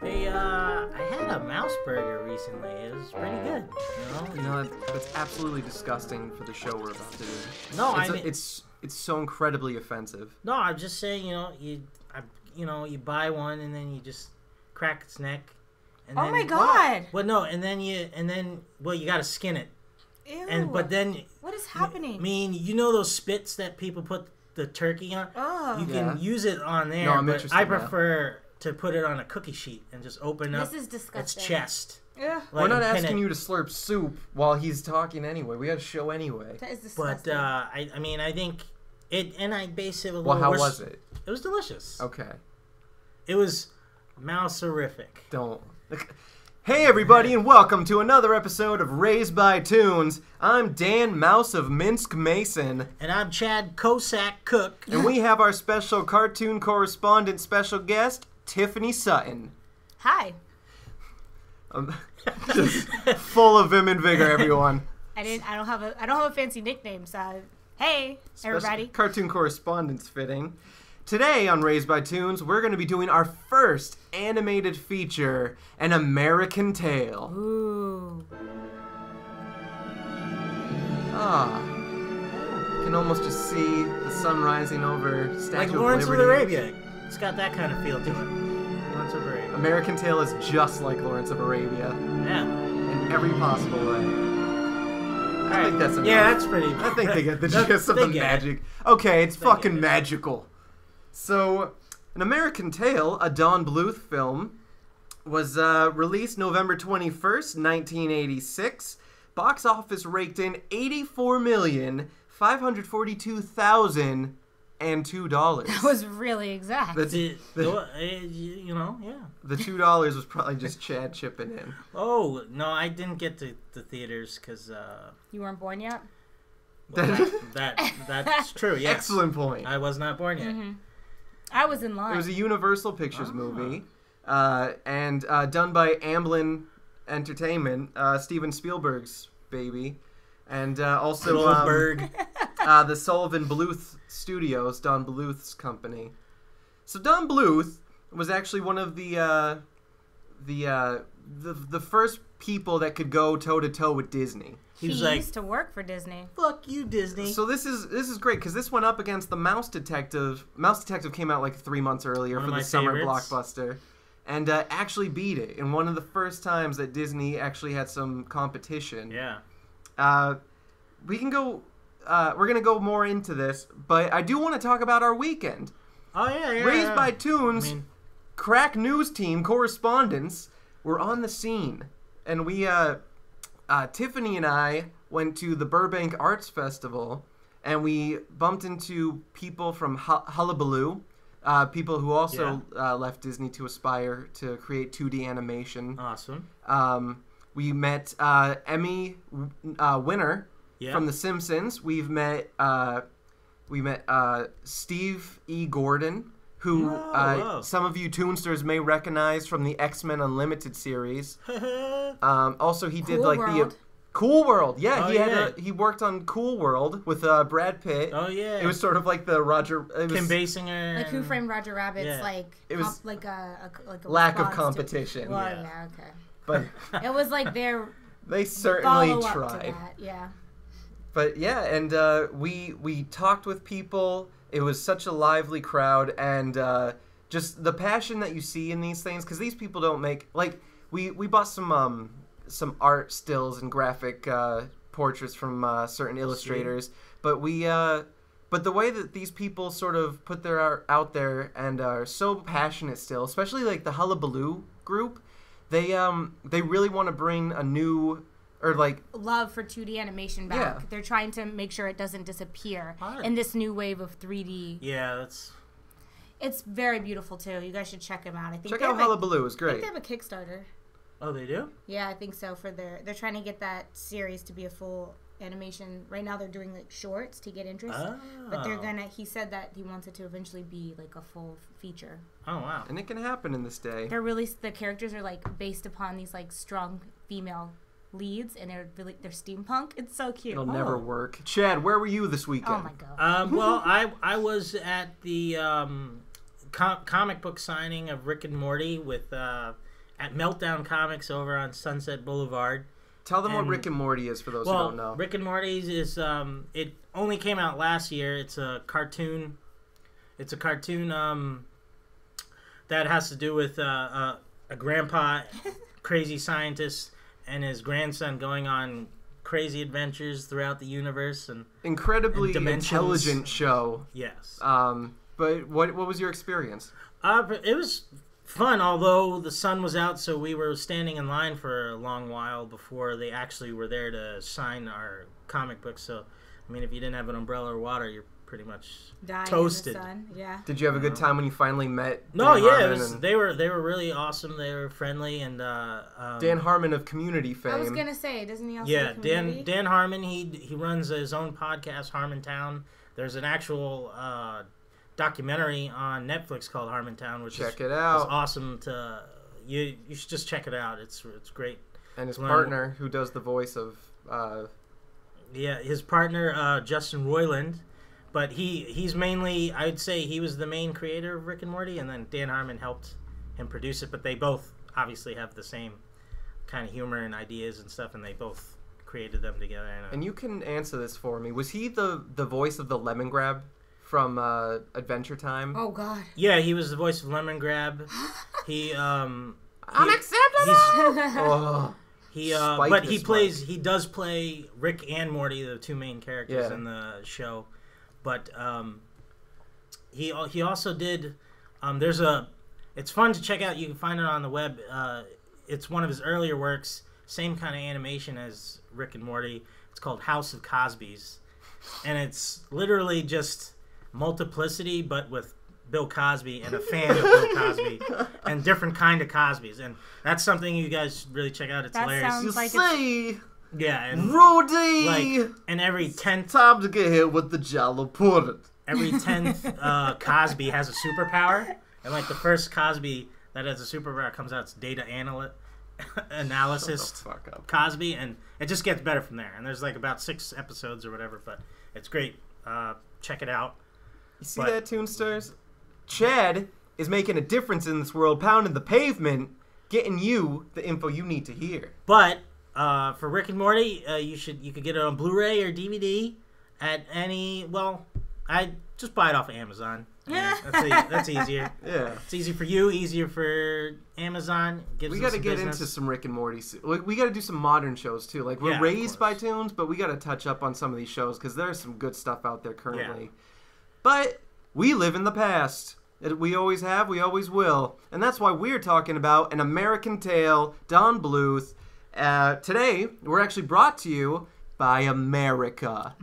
Hey, I had a mouse burger recently. It was pretty good. That's absolutely disgusting for the show we're about to do. No, it's so incredibly offensive. No, I'm just saying. You buy one and then you just crack its neck. And oh my god! Well, no, and then you gotta skin it. Ew. But then what is happening? I mean, those spits that people put the turkey on. Oh, you can use it on there. No, I'm but interested I now. prefer to put it on a cookie sheet and just open up this is disgusting. its chest. Yeah. We're not asking you to slurp soup while he's talking anyway. We got a show anyway. That is disgusting. But I think it, and I base it a little. Well, how worse. was it? It was delicious. Okay. It was mouse-erific. Don't. Hey everybody, and welcome to another episode of Raised by Tunes. I'm Dan Mouse of Minsk Mason. And I'm Chad Kosak Cook. And we have our special cartoon correspondent special guest, Tiffany Sutton. Hi. Just full of vim and vigor, everyone. I don't have a fancy nickname, so hey, everybody. Cartoon correspondent's fitting. Today on Raised by Tunes, we're going to be doing our first animated feature, An American Tale. Ooh. You can almost just see the sun rising over Statue Like of Lawrence of Liberty. Arabia. It's got that kind of feel to it. Lawrence of Arabia. American Tale is just like Lawrence of Arabia Yeah. in every possible way. I think that's enough. Yeah, that's pretty. I think they get the gist of they the get magic. Okay, it's They fucking get it. magical. So, An American Tale, a Don Bluth film, was released November 21st, 1986. Box office raked in $84,542,002. That was really exact. Yeah. The $2 was probably just Chad chipping in. Oh, no, I didn't get to the theaters because... You weren't born yet? that's true, yes. Excellent point. I was not born yet. Mm-hmm. I was in line. It was a Universal Pictures movie, and done by Amblin Entertainment, Steven Spielberg's baby, and also Goldberg. the Sullivan Bluth Studios, Don Bluth's company. So Don Bluth was actually one of the first people that could go toe to toe with Disney. He was like, used to work for Disney. "Fuck you, Disney." So this is great because this went up against the Mouse Detective. Mouse Detective came out like 3 months earlier One of for my the summer favorites. blockbuster, and actually beat it in one of the first times that Disney actually had some competition. Yeah. We can go. We're gonna go more into this, but I do want to talk about our weekend. Oh yeah. Raised by Tunes, I mean, crack news team correspondents were on the scene, and we Tiffany and I went to the Burbank Arts Festival, and we bumped into people from Hullabaloo, people who also left Disney to aspire to create 2D animation. awesome. We met Emmy winner from The Simpsons. We met Steve E. Gordon, who Whoa. some of you Toonsters may recognize from the X-Men Unlimited series. Also, he did Cool like World. the Cool World. Yeah, Oh, he worked on Cool World with Brad Pitt. Oh yeah. It was sort of like the Roger. It was Kim Basinger. Like Who Framed Roger Rabbit's Yeah. It was like a lack of response to- competition. Well, Yeah. yeah, okay. But It was like their they certainly follow-up to tried. that. Yeah. But yeah, and we talked with people. It was such a lively crowd, and just the passion that you see in these things, because these people don't make like we bought some art stills and graphic portraits from certain illustrators, but but the way that these people sort of put their art out there and are so passionate still, especially like the Hullabaloo group, they really want to bring a new or like love for 2D animation back. Yeah. They're trying to make sure it doesn't disappear Hard. in this new wave of 3D. Yeah, that's. It's very beautiful too. You guys should check them out. I think check they out have a- Hullabaloo. It's I great. think they have a Kickstarter. Oh, they do. Yeah, I think so. They're trying to get that series to be a full animation. Right now they're doing like shorts to get interest. Oh. But he said that he wants it to eventually be like a full feature. Oh wow. And it can happen in this day. The characters are like based upon these like strong female leads, and they're steampunk. It's so cute. It'll never work. Chad, where were you this weekend? Oh my god. Well, I was at the comic book signing of Rick and Morty with at Meltdown Comics over on Sunset Boulevard. Tell them what And- Rick and Morty is for those who don't know. Rick and Morty is it only came out last year. It's a cartoon. It's a cartoon that has to do with a grandpa, crazy scientist, and his grandson going on crazy adventures throughout the universe. And Incredibly dimensions. intelligent show. yes, But what was your experience? it was fun. Although the sun was out, so we were standing in line for a long while before they actually were there to sign our comic book. So, I mean, if you didn't have an umbrella or water, you're pretty much Dying toasted. in the sun. Yeah. Did you have a good time when you finally met No, Dan yeah, Harmon it was, and they were really awesome. They were friendly and Dan Harmon of Community fame? I was gonna say, doesn't he also? yeah, do Community? Dan Harmon. He runs his own podcast, Harmontown. There's an actual documentary on Netflix called Harmontown, which Check is it out. awesome. You should just check it out. It's great. And his learn- partner, who does the voice of Yeah, his partner Justin Roiland, but he's mainly, I'd say he was the main creator of Rick and Morty, and then Dan Harmon helped him produce it. But they both obviously have the same kind of humor and ideas and stuff, and they both created them together. And you can answer this for me. Was he the voice of the Lemon Grab from Adventure Time? Oh God. Yeah, he was the voice of Lemon Grab. Unacceptable! Oh, Spike but he this he does play Rick and Morty, the two main characters Yeah. in the show. But he also did. It's fun to check out. You can find it on the web. It's one of his earlier works. Same kind of animation as Rick and Morty. It's called House of Cosby's, and it's literally just multiplicity, but with Bill Cosby and a fan of Bill Cosby and different kind of Cosbys, and that's something you guys should really check out. It's That hilarious. sounds you like see, Yeah, and Rudy! like, and every 10th Time to get hit with the Jello pudding. Cosby has a superpower, and like the first Cosby that has a superpower comes out, it's data analysis Fuck up. Cosby, and it just gets better from there. And there's like about 6 episodes or whatever, but it's great. Check it out. You see But- that, Toonsters? Chad is making a difference in this world, pounding the pavement, getting you the info you need to hear. But for Rick and Morty, you could get it on Blu-ray or DVD at any. Well, I just buy it off of Amazon. That's easier. Yeah. It's easy for you, easier for Amazon. Gives We them got to some get business. into some Rick and Morty. We got to do some modern shows too. Like we're Yeah, of raised by course. tunes, but we got to touch up on some of these shows because there's some good stuff out there currently. But we live in the past. We always have. We always will. And that's why we're talking about An American Tale, Don Bluth. Today we're actually brought to you by America.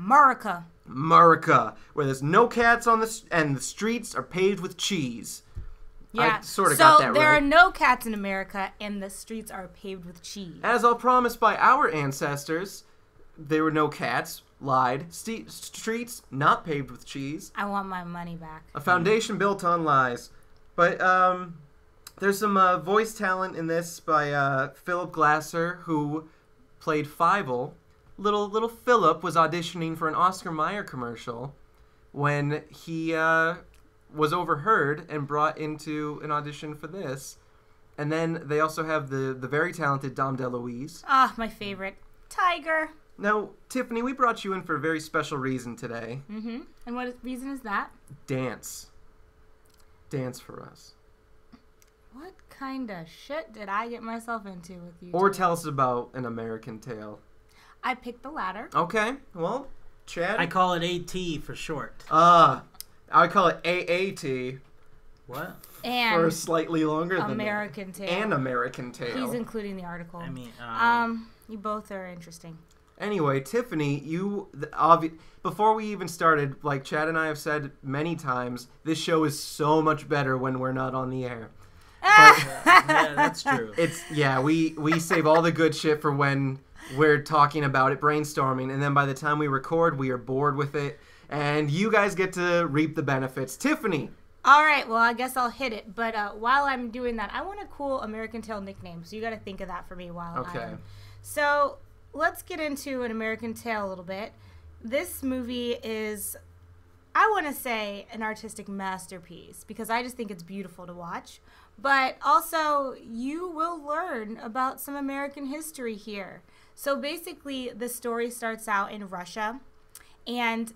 America, where there's no cats on and the streets are paved with cheese. Yeah. I sorta so got that there right. are no cats in America, and the streets are paved with cheese. As all promised by our ancestors, there were no cats. Lied. Streets not paved with cheese. I want my money back. A foundation built on lies. But there's some voice talent in this by Philip Glasser, who played Fievel. Little Philip was auditioning for an Oscar Mayer commercial when he was overheard and brought into an audition for this. And then they also have the very talented Dom DeLuise. Ah, my favorite. Tiger. Now, Tiffany, we brought you in for a very special reason today. Mm-hmm. And what reason is that? Dance. Dance for us. What kind of shit did I get myself into with you? Or today? tell us about An American Tale. I picked the latter. Okay, well, Chad? I call it AT for short. I call it AAT What? And for slightly longer than American that. Tale. And American Tale. He's including the article. I mean, You both are interesting. Anyway, Tiffany, before we even started, like Chad and I have said many times, this show is so much better when we're not on the air. yeah, that's true. We save all the good shit for when we're talking about it, brainstorming, and then by the time we record, we are bored with it, and you guys get to reap the benefits. Tiffany! All right, well, I guess I'll hit it. But while I'm doing that, I want a cool American Tale nickname, so you got to think of that for me while Okay. So let's get into An American Tale a little bit. This movie is I want to say an artistic masterpiece because I just think it's beautiful to watch. But also, you will learn about some American history here. So basically, the story starts out in Russia. And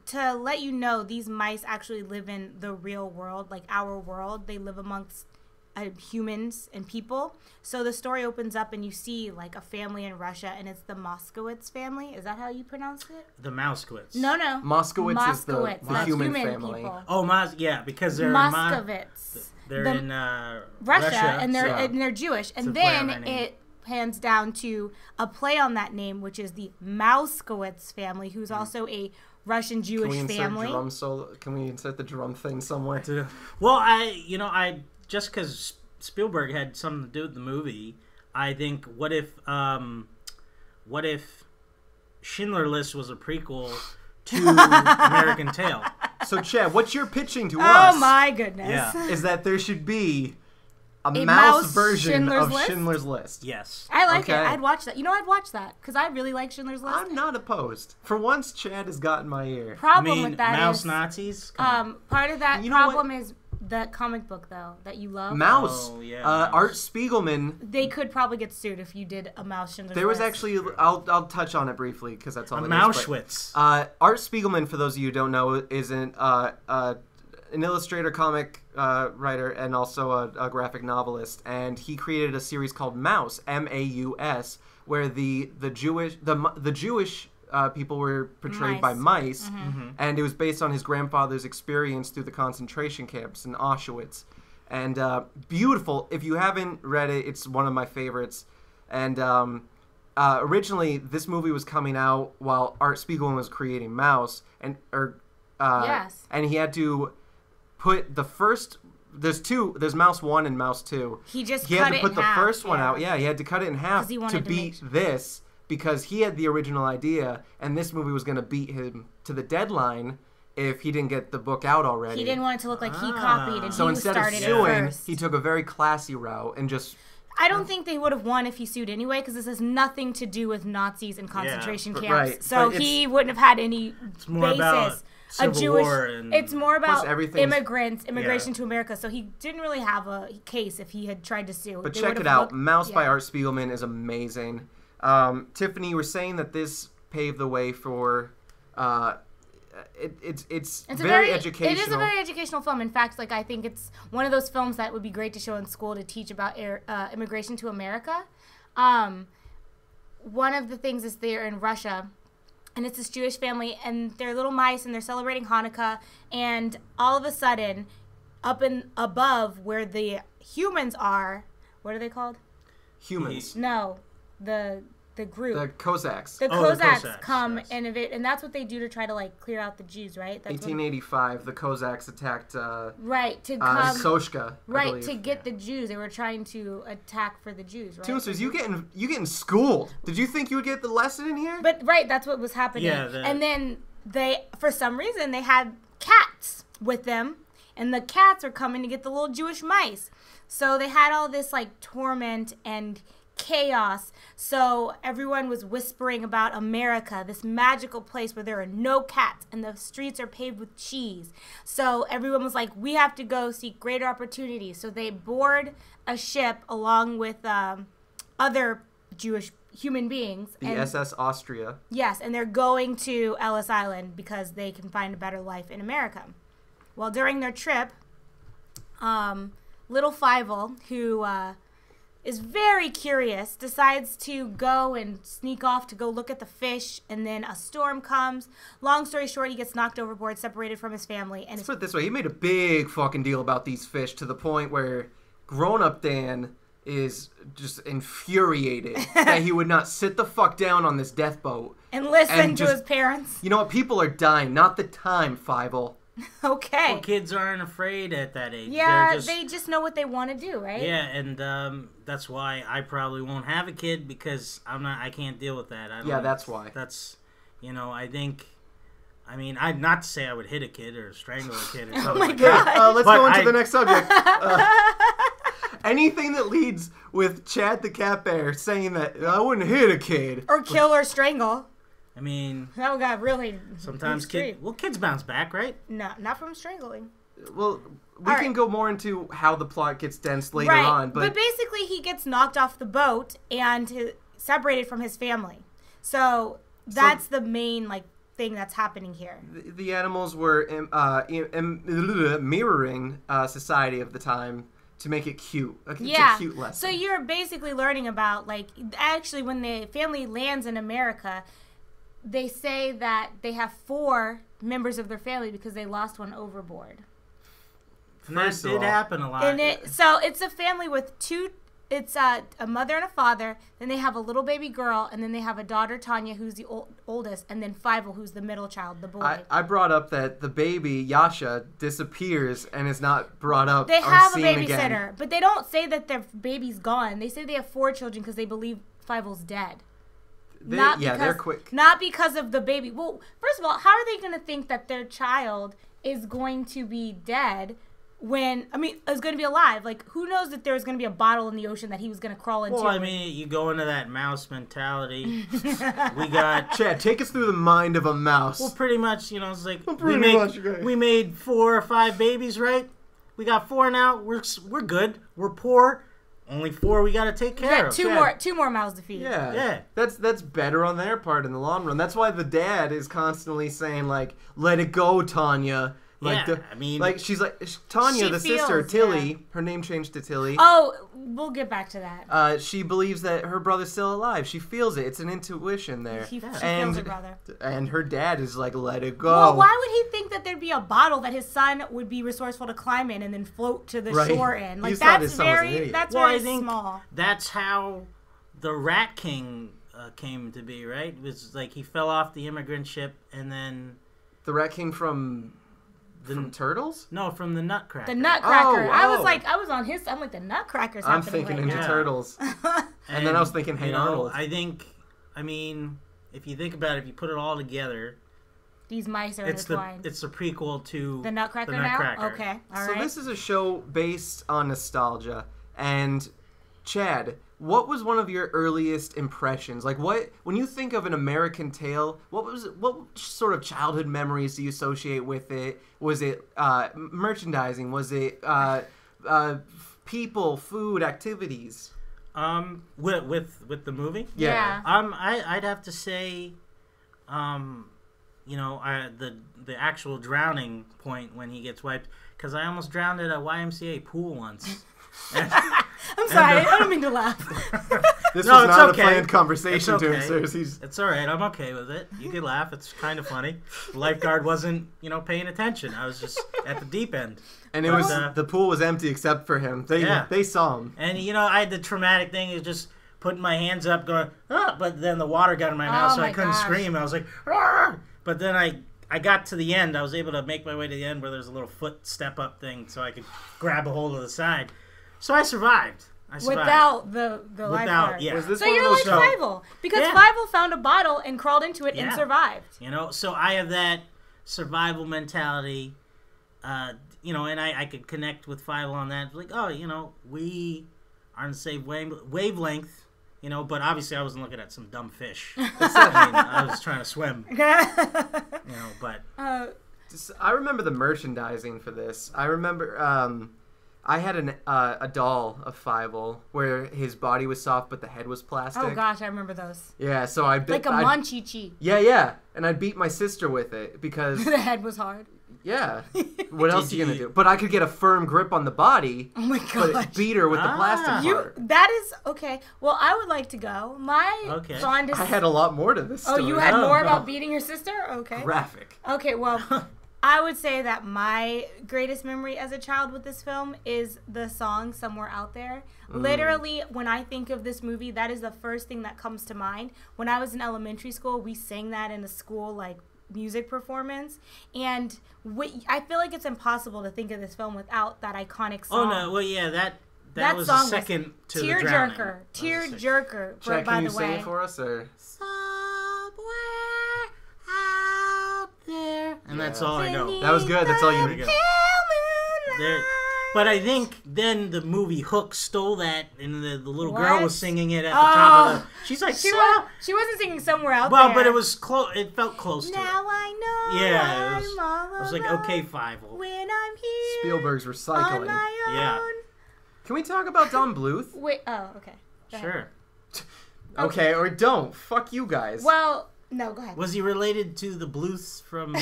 to let you know, these mice actually live in the real world, like our world. They live amongst humans and people. So the story opens up and you see like a family in Russia, and it's the Moskowitz family. Is that how you pronounce it? The Mouskowitz. No. Moskowitz is the That's human family. people. Oh, yeah, because they're Moskowitz. they're in Russia, and they're so and they're Jewish. a And play on then that name. it hands down to a play on that name, which is the Mouskowitz family, who's also a Russian Can Jewish we insert family. drum solo? Can we insert the drum thing somewhere? Well, I just because Spielberg had something to do with the movie, I think what if Schindler List was a prequel to American Tail? So, Chad, what you're pitching to Oh us my goodness. Yeah. is that there should be a A mouse mouse version Schindler's of List? Schindler's List. Yes. I like Okay. it. I'd watch that. You know, I'd watch that because I really like Schindler's List. I'm not opposed. For once, Chad has gotten my ear. I Problem mean, with that mouse is, Nazis. Come on. part of that You know problem is the comic book though that you love. Mouse. Oh, yeah, Art Mouse. Spiegelman. They could probably get sued if you did a mouse Schindler's There was List. actually. I'll touch on it briefly because that's all. A it is, but, Mauschwitz. Art Spiegelman, for those of you who don't know, is an illustrator, comic writer, and also a graphic novelist. And he created a series called Mouse, M-A-U-S, where the Jewish people were portrayed by mice, and it was based on his grandfather's experience through the concentration camps in Auschwitz. And beautiful. If you haven't read it, it's one of my favorites. And originally, this movie was coming out while Art Spiegelman was creating Mouse, Yes. and he had to put the first. There's Mouse 1 and Mouse 2. He just He cut had to it put in the half, first one yeah. out. Yeah, he had to cut it in half 'Cause he to wanted to beat make- this because he had the original idea, and this movie was going to beat him to the deadline if he didn't get the book out already. He didn't want it to look like he copied and So he instead of started it suing, first. he took a very classy route and just. I don't think they would have won if he sued anyway, because this has nothing to do with Nazis and concentration camps. right, So but he wouldn't have had any It's more about basis. Civil War and It's more Plus about everything's- immigration to America. So he didn't really have a case if he had tried to sue. But They check would it have out. looked- Mouse by yeah. Art Spiegelman is amazing. Tiffany, you were saying that this paved the way for. It's It's very educational. It is a very educational film. In fact, like I think it's one of those films that would be great to show in school to teach about immigration to America. One of the things is they're in Russia, and it's this Jewish family, and they're little mice, and they're celebrating Hanukkah, and all of a sudden, up and above where the humans are, what are they called? Humans. No, the group. The Cossacks. The Oh, the Cossacks Cossacks, come yes. and invade, and that's what they do to try to like clear out the Jews, right? That's what- 1885, the Cossacks attacked right to come, Sochka. I right believe. to get the Jews. They were trying to attack for the Jews, right? Toonsters, you getting schooled. Did you think you would get the lesson in here? But right, that's what was happening. Yeah, and then they, for some reason, they had cats with them, and the cats are coming to get the little Jewish mice. So they had all this like torment and chaos. So everyone was whispering about America, this magical place where there are no cats and the streets are paved with cheese. So everyone was like, we have to go seek greater opportunities. So they board a ship along with other Jewish human beings. the and, SS Austria. Yes, and they're going to Ellis Island because they can find a better life in America. Well, during their trip, little Fievel, who is very curious, decides to go and sneak off to go look at the fish, and then a storm comes. Long story short, he gets knocked overboard, separated from his family, and Let's put it this way: he made a big fucking deal about these fish to the point where grown-up Dan is just infuriated that he would not sit the fuck down on this death boat. and listen and to just- his parents. You know what? People are dying. Not the time, Fievel. Okay. Well, kids aren't afraid at that age. Yeah, They're just, they just know what they want to do, right? Yeah, and that's why I probably won't have a kid because I can't deal with that. I don't, Yeah, that's why. That's, I think. I mean, I'd not to say I would hit a kid or strangle a kid or something my like God. that. Let's But go into I- the next subject. Anything that leads with Chad the Cat Bear saying that I wouldn't hit a kid. Or kill or strangle. I mean, That got really sometimes extreme. kids bounce back, right? No, not from strangling. Well, we All can right. go more into how the plot gets dense later Right, on, but basically he gets knocked off the boat and separated from his family. So that's the main thing that's happening here. the animals were mirroring society of the time to make it cute. It's Yeah. a cute lesson. So you're basically learning about actually when the family lands in America, they say that they have 4 members of their family because they lost one overboard. And that First of did all- happen a lot. And so it's a family with 2. It's a mother and a father. Then they have a little baby girl, and then they have a daughter, Tanya, who's the oldest, and then Fievel, who's the middle child, the boy. I brought up that the baby, Yasha, disappears and is not brought up They or have a seen babysitter, again. but they don't say that their baby's gone. They say they have 4 children because they believe Fievel's dead. They're quick. Not because of the baby. Well, first of all, how are they going to think that their child is going to be dead when, is going to be alive? Who knows that there's going to be a bottle in the ocean that he was going to crawl into? Well, I mean, you go into that mouse mentality. We got Chad, take us through the mind of a mouse. well, pretty much. It's like pretty much, okay. we made 4 or 5 babies, right? We got 4 now. We're good. We're poor. Only 4 we got to take care of. Two more mouths to feed. Yeah. That's better on their part in the long run. That's why the dad is constantly saying let it go, Tanya. She's Tanya, She the sister, feels, Tilly. yeah. Her name changed to Tilly. Oh, we'll get back to that. She believes that her brother's still alive. She feels it. It's an intuition there. She feels and, her brother. And her dad is like, let it go. Well, why would he think that there'd be a bottle that his son would be resourceful to climb in and then float to the Right. shore in? He thought his That's son was an very idiot. that's Well, very I think small. that's how the Rat King came to be, right? It was he fell off the immigrant ship and then The rat came from Turtles? no, from the Nutcracker. The Nutcracker. Oh, I was oh. I was on his. I'm like the Nutcracker's I'm happening thinking right Ninja now. Turtles. And then I was thinking, Hey Arnold. I think, if you think about it, if you put it all together, These mice are it's intertwined. the prequel to The Nutcracker now? Nutcracker. Okay. All So right. this is a show based on nostalgia. And Chad, what was one of your earliest impressions? When you think of an American Tale, what sort of childhood memories do you associate with it? Was it merchandising? Was it people, food, activities? With the movie? Yeah. I'd have to say, the actual drowning point when he gets wiped, because I almost drowned at a YMCA pool once. I'm sorry. I don't mean to laugh. This No, was it's not okay. a planned conversation It's to him, okay. sirs. He's It's all right. I'm okay with it. You can laugh. It's kind of funny. The lifeguard wasn't, paying attention. I was just at the deep end. and it But, was the pool was empty except for him. They saw him. And I had the traumatic thing is just putting my hands up, going, ah, but then the water got in my mouth, Oh so my I couldn't gosh. scream. I was like, ah! But then I got to the end. I was able to make my way to the end where there's a little foot step up thing, so I could grab a hold of the side. So I survived. Without the lifeguard. yeah. Was this So one of you're those like Fievel. Because Yeah. Fievel found a bottle and crawled into it and Yeah. survived. So I have that survival mentality, and I could connect with Fievel on that. Like, we are on the same wavelength, but obviously I wasn't looking at some dumb fish. I was trying to swim, but I remember the merchandising for this. I remember I had a doll of Fievel where his body was soft but the head was plastic. Oh gosh, I remember those. Yeah, so I Like a Monchichi. Yeah, and I beat my sister with it because The head was hard. yeah. What else are you gonna do? But I could get a firm grip on the body, Oh my but gosh. beat her with the plastic part. That is okay. Well, I would like to go. My Okay. fondest. I had a lot more to this Oh, story. you had Oh, more no. about beating your sister? Okay. graphic. Okay, well, I would say that my greatest memory as a child with this film is the song Somewhere Out There. Literally, when I think of this movie, that is the first thing that comes to mind. When I was in elementary school, we sang that in a school, music performance. And I feel like it's impossible to think of this film without that iconic oh song. no, well yeah, that That was song the was second to the Tear drowning. Jerker. That Tear was the second. Jerker, Chad, by can you the sing way. it for us or? Somewhere out there, and that's all I know. That was good. That's all you There you need. go. But I think then the movie Hook stole that, and the little girl What? was singing it at the top of the. She's like, She wasn't singing somewhere out well, there. but it was close. It felt close to it. Now I know. Yeah, I'm all I was like, alone okay, Fievel. when I'm here Spielberg's on recycling. my own. Yeah. Can we talk about Don Bluth? Wait. Oh, okay. Go ahead. Sure. Okay, or don't. Fuck you guys. Well, no. Go ahead. Was he related to the Bluths from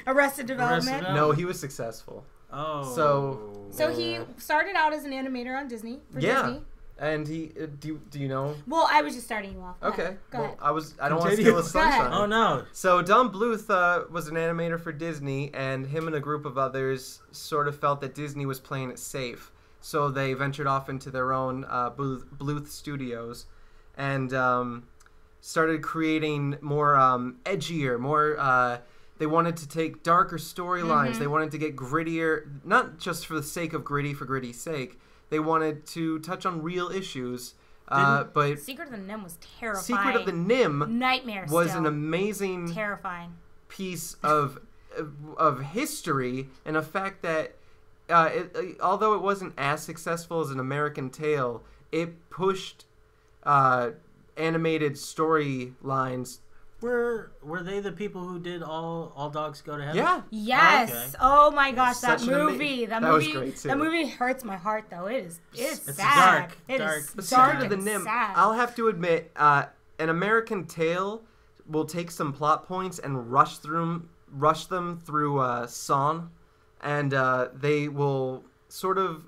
Arrested Development. No, he was successful. Oh. So he started out as an animator on Disney. For Disney. And he do you know? Well, I was just starting you off. Go Okay. ahead. Go ahead. I don't want to Continue. steal his Go ahead. sunshine. Oh no. So Don Bluth was an animator for Disney, and him and a group of others sort of felt that Disney was playing it safe. So they ventured off into their own Bluth Studios, and started creating more edgier, more. They wanted to take darker storylines. They wanted to get grittier, not just for the sake of gritty's sake. They wanted to touch on real issues. But Secret of the Nim was terrifying. Secret of the Nim Nightmare was still. an amazing Terrifying. piece of history, and a fact that although it wasn't as successful as An American Tail, it pushed animated storylines. Were they the people who did All Dogs Go to Heaven? Yeah. Yes. Okay. Oh my gosh, that Such an ama- movie. That that was movie. great, too. That movie hurts my heart though. It's It's sad. dark, It dark. is The dark Secret of the and Nim. sad. I'll have to admit, An American Tail will take some plot points and rush them through song, and they will sort of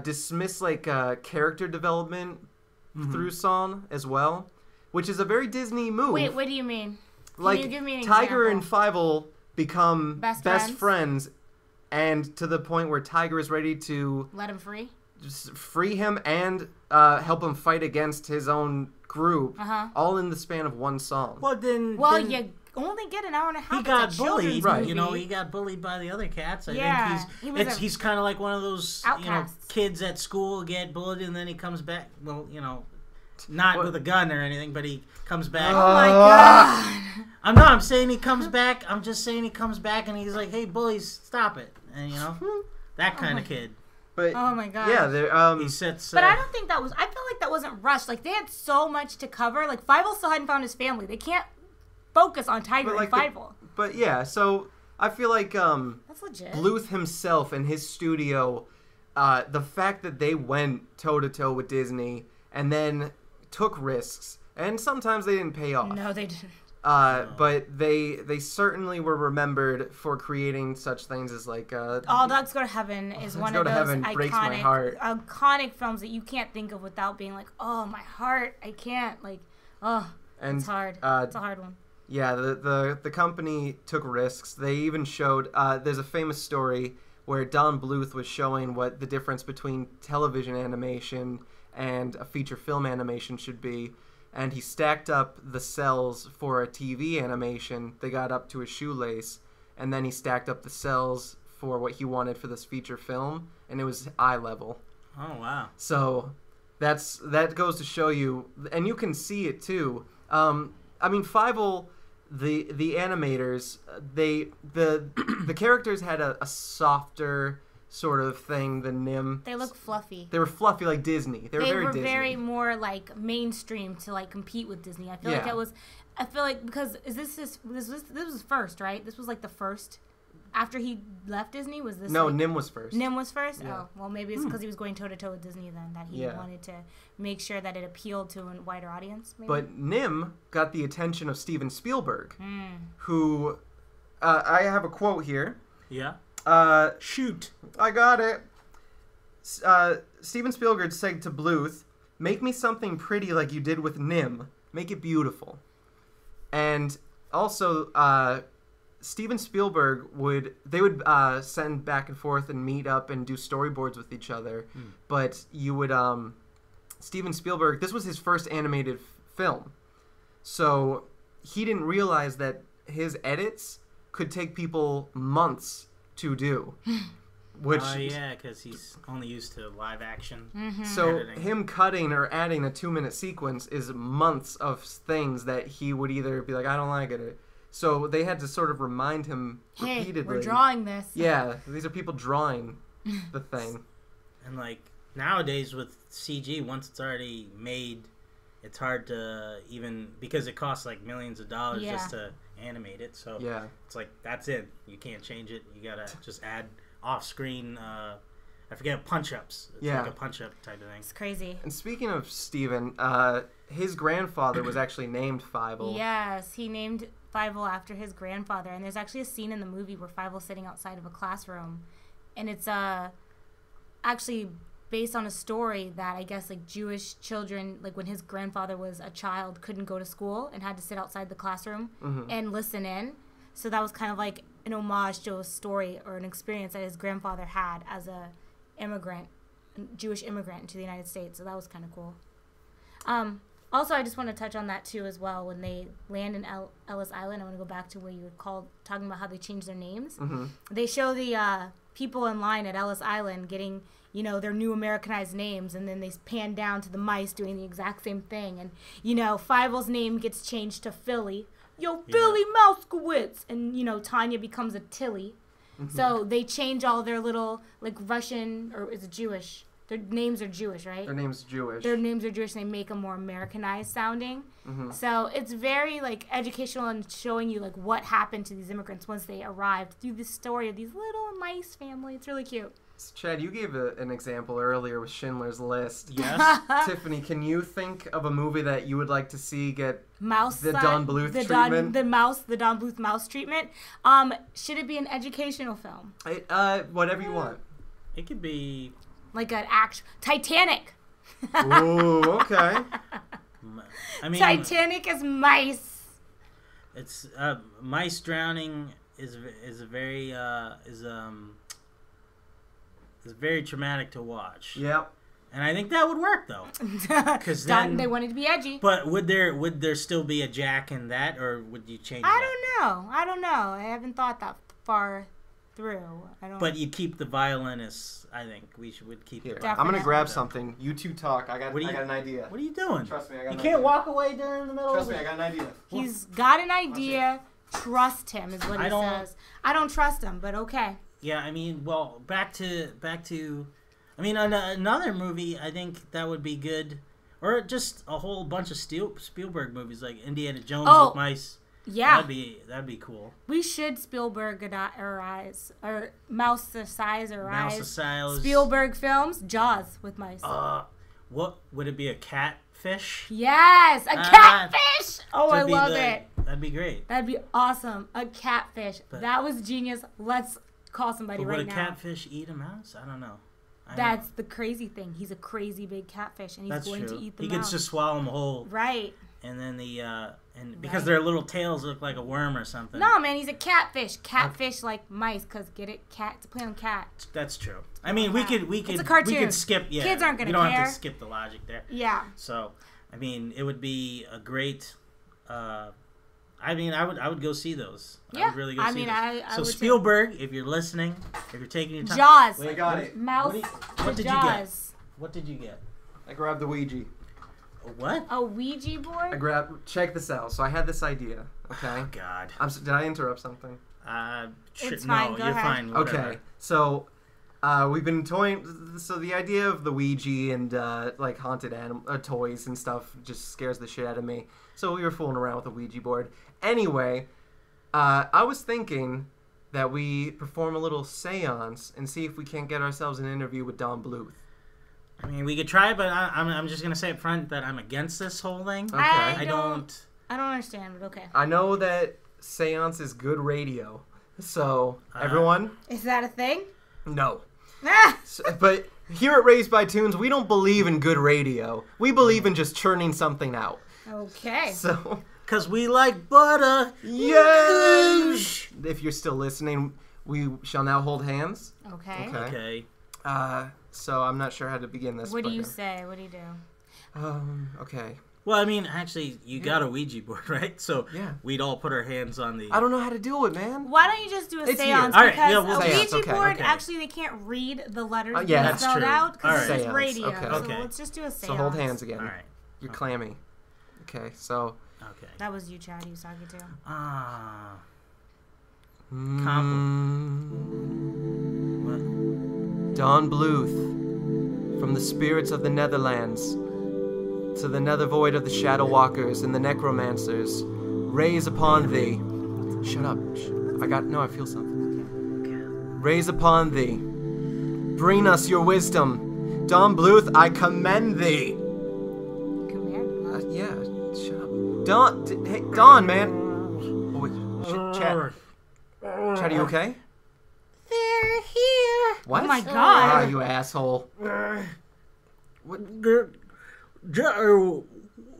dismiss like character development through song as well, which is a very Disney move. Wait, what do you mean? Can like you give me an Tiger example? and Fievel become Best best friends, and to the point where Tiger is ready to Let him free. just free him and help him fight against his own group, all in the span of one song. Well, then. Well, then you only get an hour and a half. he It's got a children's bullied. Right. You know, movie. he got bullied by the other cats. I Yeah, think he's kind of like one of those Outcasts. kids at school get bullied and then he comes back. Well, not with a gun or anything, but he comes back. Oh my god. I'm saying he comes back. I'm just saying he comes back and he's like, "Hey, bullies, stop it!" And that kind of kid. But Oh my god. yeah, there. He sits. But I don't think that was. I feel like that wasn't rushed. Like they had so much to cover. Like Fievel still hadn't found his family. They can't focus on Tiger But, and like, Fievel. But yeah, so I feel like That's legit. Bluth himself and his studio, the fact that they went toe to toe with Disney and then took risks, and sometimes they didn't pay off. No, they didn't. But they certainly were remembered for creating such things as like All Dogs Go to Heaven is one Go of to those Heaven breaks my heart. iconic films that you can't think of without being like, oh, my heart. I can't. Like, oh, and it's hard. It's a hard one. yeah, the company took risks. They even showed there's a famous story where Don Bluth was showing what the difference between television animation and a feature film animation should be. And he stacked up the cells for a TV animation. They got up to a shoelace. And then he stacked up the cells for what he wanted for this feature film. And it was eye level. Oh wow. So that goes to show you. And you can see it too. I mean, Fievel, the animators, the characters had a softer softer of thing than Nim. They look fluffy. They were fluffy like Disney. They were very Disney. very more like mainstream to like compete with Disney. I feel like Yeah. it was. I feel like because this was first, right? This was like the first after he left Disney. Was this No, like, Nim was first. Nim was first? Yeah. Oh, well, maybe it's because he was going toe to toe with Disney then that he Yeah. wanted to make sure that it appealed to a wider audience. Maybe? But Nim got the attention of Steven Spielberg, Hmm. who I have a quote here. Yeah. Shoot. I got it. Steven Spielberg said to Bluth, "Make me something pretty like you did with Nim. Make it beautiful." And also, Steven Spielberg would send back and forth and meet up and do storyboards with each other. But you would Steven Spielberg, this was his first animated film, so he didn't realize that his edits could take people months to do. Which Yeah, because he's only used to live action. so editing. him cutting or adding a 2-minute sequence is months of things that he would either be like, I don't like it, or So they had to sort of remind him Hey, repeatedly. we're drawing this. Yeah, these are people drawing the thing. And like nowadays with CG, once it's already made, it's hard to even because it costs like millions of dollars Yeah. just to animate it. So Yeah. it's like that's it. You can't change it. You gotta just add off-screen. I forget punch-ups. It's Yeah. like a punch-up type of thing. It's crazy. And speaking of Steven, his grandfather was actually named Fievel. Yes, he named Fievel after his grandfather, and there's actually a scene in the movie where Fievel's sitting outside of a classroom, and it's actually based on a story that I guess like Jewish children, like when his grandfather was a child, couldn't go to school and had to sit outside the classroom and listen in. So that was kind of like an homage to a story or an experience that his grandfather had as a Jewish immigrant into the United States. So that was kind of cool. Also, I just want to touch on that too as well. When they land in Ellis Island, I want to go back to where you were talking about how they changed their names. They show the people in line at Ellis Island getting, their new Americanized names, and then they pan down to the mice doing the exact same thing. And, Fievel's name gets changed to Philly. Yo, Philly Mouskowitz! And, Tanya becomes a Tilly. So they change all their little, like, Russian, or is it Jewish? Their names are Jewish, right? Their name's Jewish. Their names are Jewish, and they make them more Americanized sounding. So it's very, like, educational and showing you, like, what happened to these immigrants once they arrived through the story of these little mice family. It's really cute. Chad, you gave an example earlier with Schindler's List. Yes. Tiffany, can you think of a movie that you would like to see get Mouse the side- Don Bluth the treatment? the Don Bluth mouse treatment. Should it be an educational film? Whatever you want. It could be. Like an Titanic. Ooh, okay. I mean, Titanic is mice. it's mice drowning is very traumatic to watch. Yep. And I think that would work though. Because then They wanted to be edgy. But would there still be a Jack in that, or would you change? I that? don't know. I haven't thought that far through. I don't. But you keep the violinists. I think would keep. Here, the- Definitely. I'm gonna grab something. You two talk. I got an idea. What are you doing? Trust me, I got You an can't idea. walk away during the middle. Trust of me, I got an idea. He's got an idea. Trust him is what he I don't- says. I don't trust him, but okay. Yeah, I mean, well, back to. I mean, another movie I think that would be good, or just a whole bunch of Spielberg movies like Indiana Jones with mice. Yeah, that'd be cool. we should Spielberg or Mouse the Size or Mouse Eyes. the Size. Spielberg films, Jaws with mice. What would it be? A catfish? Yes, a catfish. Oh, I That'd be love it. That'd be great. That'd be awesome. A catfish. But- That was genius. Let's call somebody But right would a now. catfish eat a mouse? I don't know. That's the crazy thing. He's a crazy big catfish, and he's That's going true. to eat the He mouse. could just swallow them whole, Right. and then because Right. their little tails look like a worm or something. No, man, he's a catfish. Catfish like mice, cause get it, cat to play on cat. That's true. I mean, we could It's a cartoon. we could skip. Yeah, Kids aren't gonna We don't care. have to skip the logic there. Yeah. So, I mean, it would be a great. I mean, I would go see those. Yeah. I would really go I see mean, those. I So would too. Spielberg, if you're listening, if you're taking your time. Jaws. I got it. Mouse. What to did you get? Jaws. What did you get? I grabbed the Ouija. A what? A Ouija board. Check this out. So I had this idea. Okay. Oh God. Did I interrupt something? It's No, fine, go you're ahead. fine. Whatever. Okay. So we've been toying. So the idea of the Ouija and like haunted toys and stuff just scares the shit out of me. So we were fooling around with the Ouija board. Anyway, I was thinking that we perform a little seance and see if we can't get ourselves an interview with Don Bluth. I mean, we could try, but I'm just gonna say up front that I'm against this whole thing. Okay. I don't. I don't understand, but okay. I know that seance is good radio. So everyone, Is that a thing? no. Ah! But here at Raised by Tunes, we don't believe in good radio. We believe in just churning something out. Okay. So, Cause we like butter. yes! If you're still listening, we shall now hold hands. Okay. Okay. Okay. So I'm not sure how to begin this. What do but, you say? What do you do? Okay. Well, I mean, actually, you got a Ouija board, right? So Yeah. we'd all put our hands on the. I don't know how to do it, man. Why don't you just do a It's seance? here. All right, Because yeah, we'll a seance, Ouija okay, board, okay. actually, they can't read the letters yeah, being that's spelled true. out because All it's right. just Seance, radio. okay. So Okay. let's just do a seance. So hold hands again. All right. You're clammy. Okay, so Okay. That was you, Chad. He was talking to. Ah. Don Bluth, from the spirits of the Netherlands to the nether void of the Shadow Walkers and the Necromancers, raise upon thee. Shut up. I feel something. Raise upon thee. Bring us your wisdom. Don Bluth, I commend thee. Command. Yeah, shut up. Hey, Don, man. Oh, wait, Chad. Chad, are you okay? They're here. What? Oh my Ah, God. you asshole. What?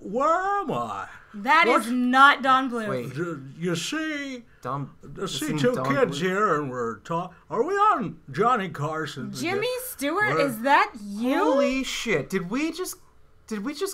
Where am I? That is not Don Bluth. Wait, You see, Don. I see isn't two Don kids Bluth- here, and we're talking. Are we on Johnny Carson? Jimmy Stewart, Where- is that you? Holy shit! Did we just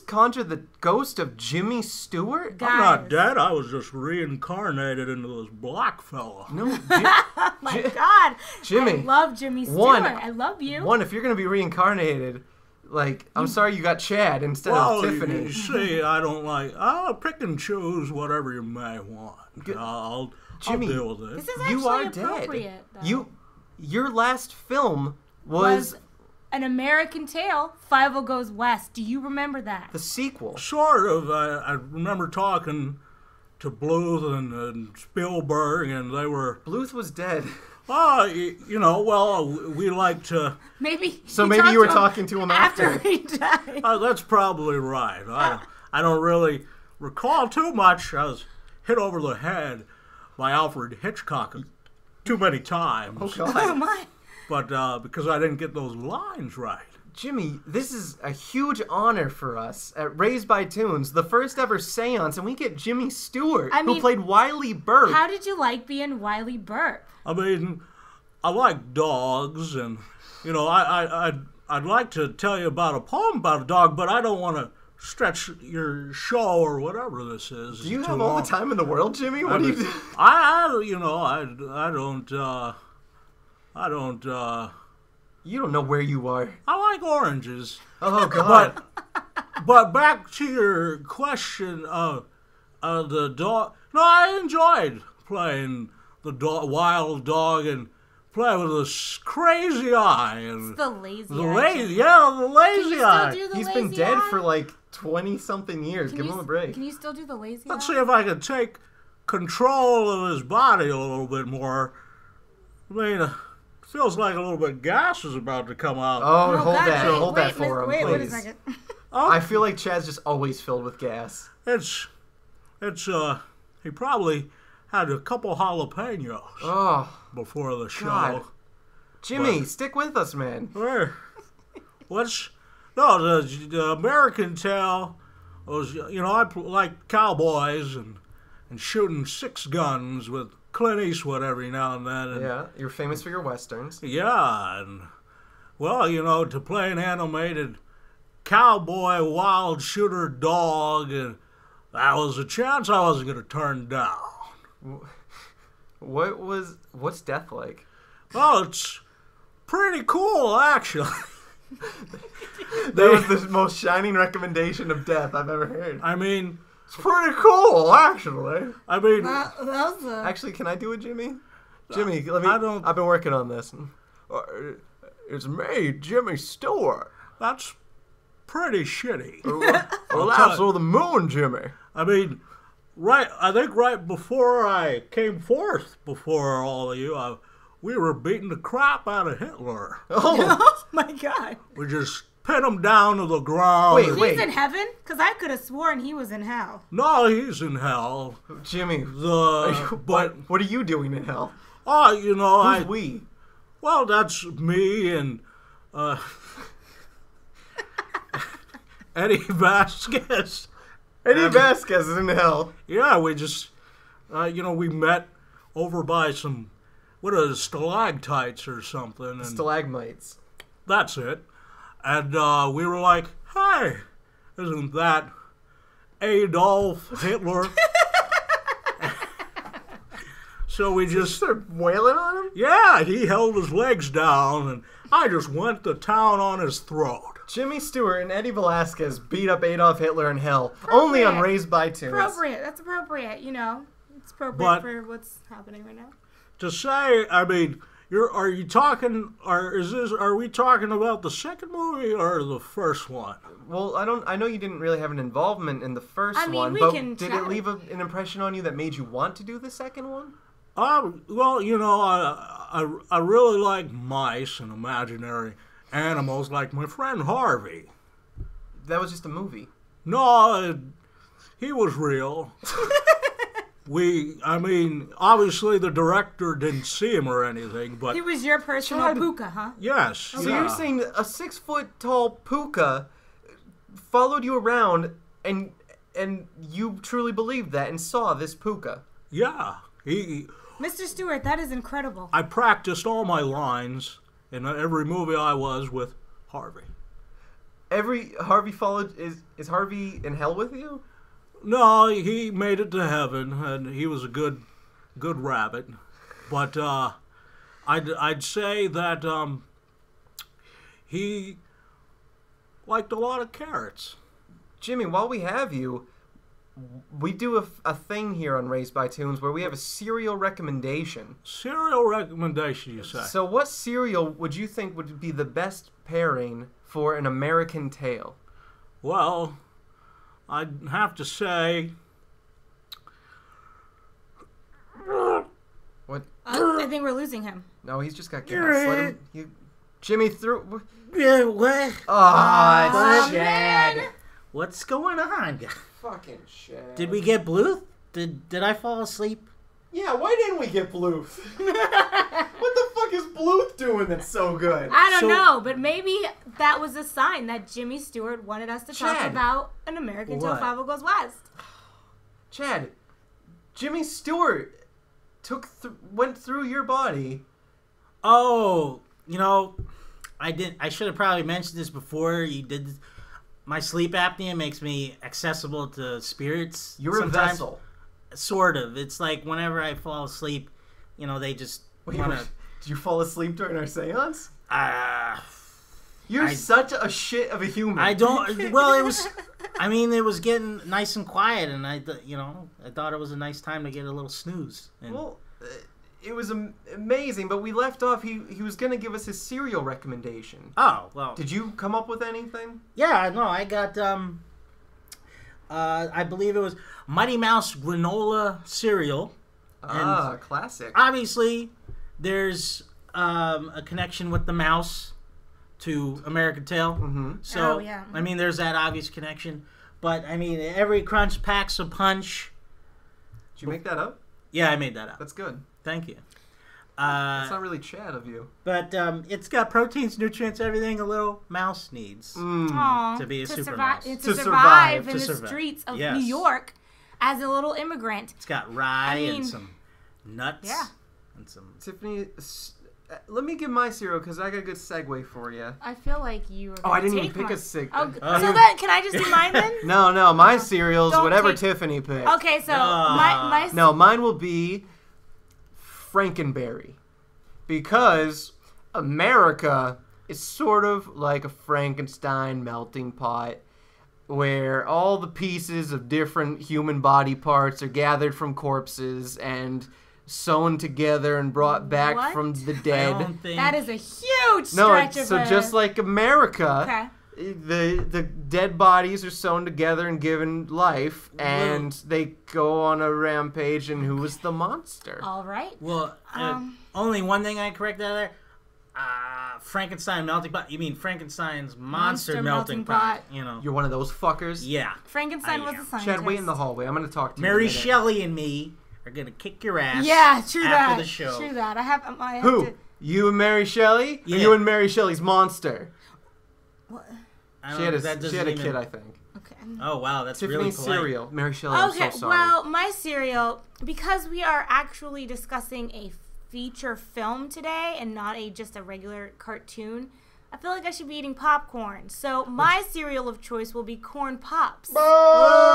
conjure the ghost of Jimmy Stewart? God. I'm not dead. I was just reincarnated into this black fella. No, Oh my God. Jimmy. I love Jimmy Stewart. One- I love you. One, if you're gonna be reincarnated, like, I'm sorry you got Chad instead Well, of Tiffany. you see, I don't like. I'll pick and choose whatever you may want. I'll Jimmy, deal with it. This is actually You are appropriate, dead. though. Your last film was An American Tale, 5 Goes West. Do you remember that? the sequel. Sort of. I remember talking to Bluth and Spielberg, and they were, Bluth was dead. we like to. Maybe. So he maybe talked you were to him talking to him after. he died. That's probably right. I don't really recall too much. I was hit over the head by Alfred Hitchcock too many times. Oh Oh God, my. But because I didn't get those lines right. Jimmy, this is a huge honor for us at Raised by Tunes, the first ever seance, and we get Jimmy Stewart, I who mean, played Wiley Burke. How did you like being Wiley Burke? I mean, I like dogs, and I'd like to tell you about a poem about a dog, but I don't want to stretch your show or whatever this is. Do you have all the time in the world, Jimmy? What do you do? I don't. You don't know where you are. I like oranges. Oh God. But back to your question of the dog. No, I enjoyed playing the wild dog and playing with this crazy eye and The lazy the eye. lazy Can you eye. still do the He's lazy been dead eye? for like 20-something years. Can Give you him a break. Can you still do the lazy Let's eye? see if I can take control of his body a little bit more. I mean, feels like a little bit of gas is about to come out. Oh, hold God, that. wait, Hold that for him, wait, please. wait a second. I feel like Chad's just always filled with gas. It's he probably had a couple jalapenos Oh, before the show. God. Jimmy, But- stick with us, man. Where? The American Tale was, I like cowboys and shooting 6 guns with Clint Eastwood every now and then. And, Yeah, you're famous for your westerns. Yeah, and, well, to play an animated cowboy wild shooter dog, and that was a chance I wasn't going to turn down. What's death like? Well, it's pretty cool, actually. That was the most shining recommendation of death I've ever heard. I mean, It's pretty cool, actually. That was a... Actually, can I do it, Jimmy? Jimmy, let me. I don't- I've been working on this. It's me, Jimmy Stewart. that's pretty shitty. Well, that's all the moon, Jimmy. I mean, I think right before I came forth before all of you, we were beating the crap out of Hitler. Oh, Oh my God. We just pinned him down to the ground. Wait. He's in heaven? Because I could have sworn he was in hell. No, he's in hell. Jimmy. But What are you doing in hell? Who's We. well, that's me and Eddie Vasquez. Eddie Vasquez is in hell. Yeah, we just, we met over by some, stalactites or something. And Stalagmites. that's it. And we were like, hey, isn't that Adolf Hitler? So we just, Start wailing on him? yeah, he held his legs down, and I just went to town on his throat. Jimmy Stewart and Eddie Velasquez beat up Adolf Hitler in hell. Only on Raised by Tunes. Appropriate. That's appropriate. You know, it's appropriate But- for what's happening right now. To say, I mean, are we talking about the second movie or the first one? Well, I know you didn't really have an involvement in the first I mean, one, we but can did chat. it leave an impression on you that made you want to do the second one? Well, you know, I really like mice and imaginary animals, like my friend Harvey. That was just a movie. No, he was real. I mean, obviously the director didn't see him or anything, but He was your personal Chad- puka, huh? yes. So yeah. you're saying a 6-foot-tall puka followed you around, and you truly believed that and saw this puka? Yeah. Mr. Stewart, that is incredible. I practiced all my lines in every movie I was with Harvey. Harvey followed. Is Harvey in hell with you? No, he made it to heaven, and he was a good rabbit. But I'd say that he liked a lot of carrots. Jimmy, while we have you, we do a thing here on Raised by Tunes where we have a cereal recommendation. Cereal recommendation, you say? So what cereal would you think would be the best pairing for an American Tail? Well, I'd have to say What? I think we're losing him. No, he's just got gas. Let him, Jimmy threw. Yeah, what? Oh, Chad. man. What's going on? fucking shit. Did we get Bluth? Did I fall asleep? Yeah, why didn't we get Bluth? What the fuck is Bluth doing that's so good? I don't So- know, but maybe that was a sign that Jimmy Stewart wanted us to talk Chad. about an American Till What? 5 Goes West. Chad, Jimmy Stewart went through your body. Oh, you know, I should have probably mentioned this before you did. My sleep apnea makes me accessible to spirits. You're sometimes. a vessel. Sort of. It's like whenever I fall asleep, you know, they just Wait, want to. did you fall asleep during our seance? I You're such a shit of a human. don't. Well, it was. I mean, it was getting nice and quiet, and I thought it was a nice time to get a little snooze. And Well, it was amazing, but we left off. He was gonna give us his cereal recommendation. oh well. Did you come up with anything? Yeah, no, I got I believe it was Mighty Mouse granola cereal. Classic. Obviously, there's a connection with the mouse to American Tail. Mm-hmm. So, Oh, yeah. I mean, there's that obvious connection. But, I mean, every crunch packs a punch. Did you make that up? Yeah, I made that up. That's good. Thank you. That's not really Chad of you. But it's got proteins, nutrients, everything a little mouse needs. Aw, To be a super survive, mouse. to To survive survive. in To the survive. streets of Yes. New York as a little immigrant. It's got rye I mean, and some nuts. yeah. And some... Tiffany, let me give my cereal because I got a good segue for you. I feel like you were Oh, I didn't take even pick mine. a sig. Oh, Oh, so you- then, can I just do mine then? No, my cereal's Don't whatever take- Tiffany picked. Okay, so my No, mine will be Frankenberry. Because America is sort of like a Frankenstein melting pot where all the pieces of different human body parts are gathered from corpses and sewn together and brought back What? from the I dead. don't think... that is a huge No, stretch it's, of so just like America, Okay. the dead bodies are sewn together and given life, and they go on a rampage. And who was the monster? All right. Well, only one thing I correct out of there. Frankenstein melting pot. You mean Frankenstein's monster melting pot? You know. You're one of those fuckers. Yeah. Frankenstein I was am. a scientist. Chad, wait in the hallway. I'm gonna talk to you. Mary in a minute. Shelley and me are gonna kick your ass. Yeah, true that. after the show. True that. I have Who? to. You and Mary Shelley? Yeah. Or you and Mary Shelley's monster? What? I don't She had know, a, that she had a doesn't kid, even- I think. Okay. Oh wow, that's really Tiffany's polite. cereal. Mary Shelley, I'm Okay, so sorry. well, my cereal, because we are actually discussing a feature film today and not just a regular cartoon, I feel like I should be eating popcorn. So my cereal of choice will be Corn Pops.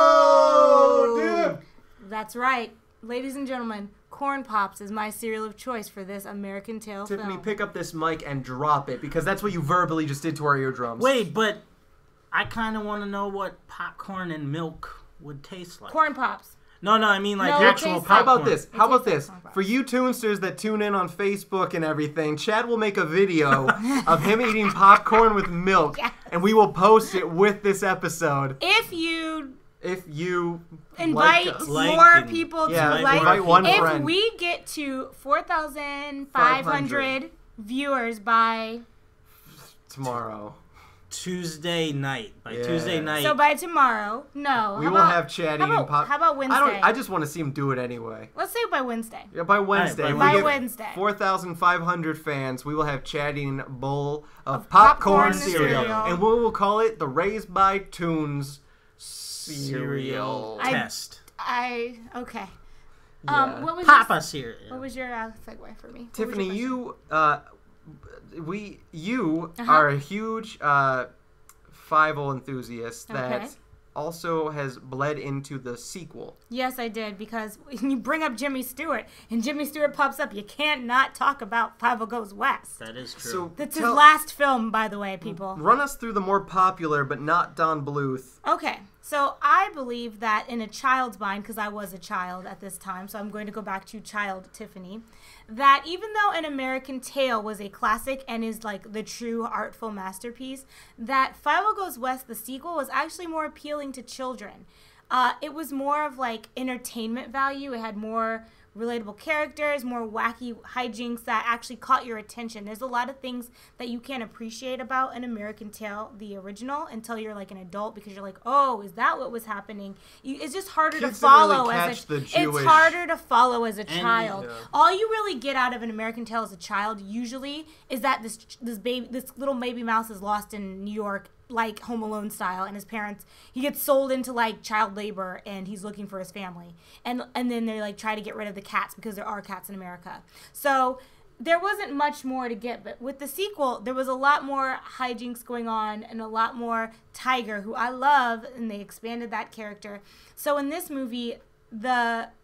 Oh, dude. That's right. Ladies and gentlemen, Corn Pops is my cereal of choice for this American Tail Tiffany, film. pick up this mic and drop it because that's what you verbally just did to our eardrums. Wait, but I kind of want to know what popcorn and milk would taste like. Corn Pops. No, I mean like No, it actual tastes How popcorn. about this? It How about tastes this? like Corn Pops. For you Toonsters that tune in on Facebook and everything, Chad will make a video of him eating popcorn with milk, Yes. and we will post it with this episode. If you If you invite like us. Like more and- people Yeah, to like, invite one if friend. we get to 4,500 viewers by tomorrow, Tuesday night. By Yeah. Tuesday night. so by tomorrow, no. we how will about- have Chad how eating about, pop. How about Wednesday? I just want to see him do it anyway. Let's say by Wednesday. Yeah, by Wednesday. by if we By get Wednesday. 4,500 fans, we will have Chad eating a bowl of popcorn popcorn cereal. cereal. And we will call it the Raised by Toons cereal. test. Okay. Yeah. What was Papa Your, cereal. what was your segue for me? What was Tiffany, your you Uh-huh. are a huge Fievel enthusiast Okay. that also has bled into the sequel. Yes, I did, because when you bring up Jimmy Stewart and Jimmy Stewart pops up, you can't not talk about Five Goes West. That is true. So That's his tell- last film, by the way, people. Run us through the more popular but not Don Bluth. Okay, so I believe that in a child's mind, because I was a child at this time, so I'm going to go back to child Tiffany, that even though An American Tail was a classic and is like the true artful masterpiece, that Five Goes West, the sequel, was actually more appealing to children. It was more of like entertainment value. It had more relatable characters, more wacky hijinks that actually caught your attention. There's a lot of things that you can't appreciate about An American Tail, the original, until you're like an adult, because you're like, oh, is that what was happening? It's just harder Kids to didn't really follow catch as the a Jewish- it's harder to follow as a And- child. Yeah. All you really get out of An American Tail as a child usually is that this little baby mouse is lost in New York, like Home Alone style, and his parents, he gets sold into like child labor and he's looking for his family, and then they like try to get rid of the cats because there are cats in America. So there wasn't much more to get, but with the sequel there was a lot more hijinks going on and a lot more Tiger, who I love, and they expanded that character. So in this movie,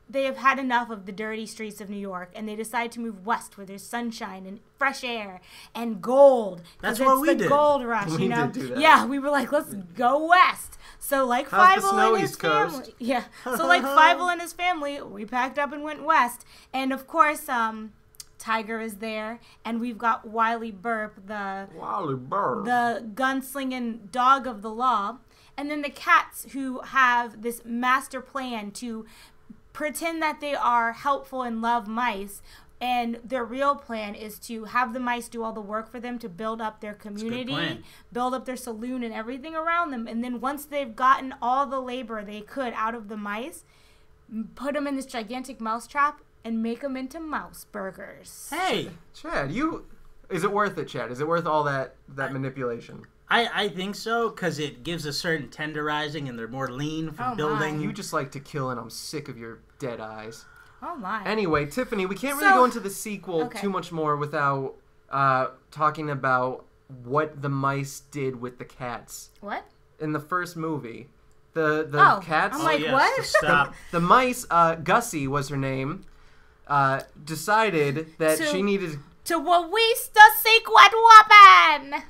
they have had enough of the dirty streets of New York, and they decide to move west where there's sunshine and fresh air and gold. 'Cause That's it's what we the did. gold rush, We you know? did do that. Yeah, we were like, let's go west. So like How's the Fievel snow and his East Coast? family. Yeah. So like Fievel and his family, we packed up and went west. And of course, Tiger is there, and we've got Wiley Burp, the Wally Bird. gunslinging dog of the law, and then the cats, who have this master plan to pretend that they are helpful and love mice, and their real plan is to have the mice do all the work for them to build up their community, plan. build up their saloon and everything around them, and then once they've gotten all the labor they could out of the mice, put them in this gigantic mouse trap and make them into mouse burgers. Hey, Chad, is it worth it, Chad? Is it worth all that manipulation? I think so, because it gives a certain tenderizing and they're more lean from Oh, my. building. You just like to kill, and I'm sick of your dead eyes. Oh my. Anyway, Tiffany, we can't really So- go into the sequel Okay. too much more without talking about what the mice did with the cats What? in the first movie. The Oh, cats. I'm like, yes, what? to stop. The mice. Gussie was her name. Decided that To- she needed. To waste the secret weapon!